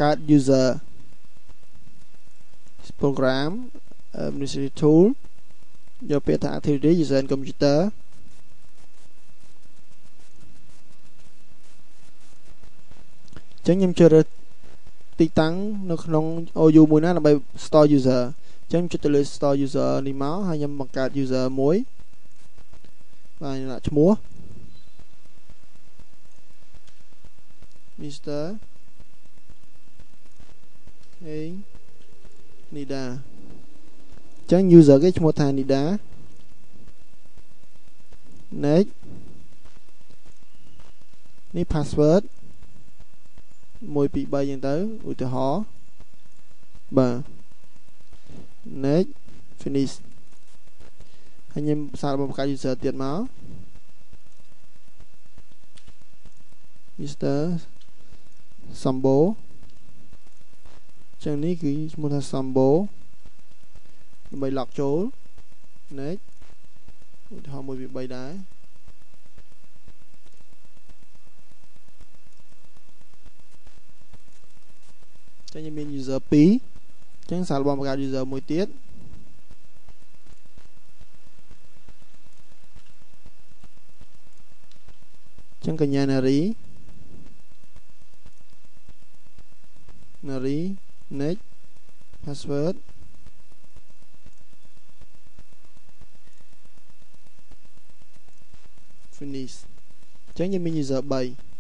កើត user program administrative tool យកពាក្យថា activity user and computer ចឹងខ្ញុំជ្រើសរើសទីតាំងនៅក្នុង OU មួយណាដើម្បី store user ចឹងចុចទៅលើ store user នេះមកហើយខ្ញុំបង្កើត user មួយបាទដាក់ឈ្មោះ Mr. Hey Nida ចឹង user គេឈ្មោះថា Nida next នេះ password 1 2 3យ៉ាងទៅឧទាហរណ៍បាទ next finish ហើយខ្ញុំសារបង្កើត user ទៀតមក Mr. Sambo ចឹងនេះគឺឈ្មោះថា Sambo ដើម្បី log ចូល next ឧទាហរណ៍1 2 3ដែរចឹងយើងមាន user 2 ចឹងសាររបស់បង្កើត user មួយទៀតចឹងកញ្ញា Nari next password finish ចឹងយើងមាន user 3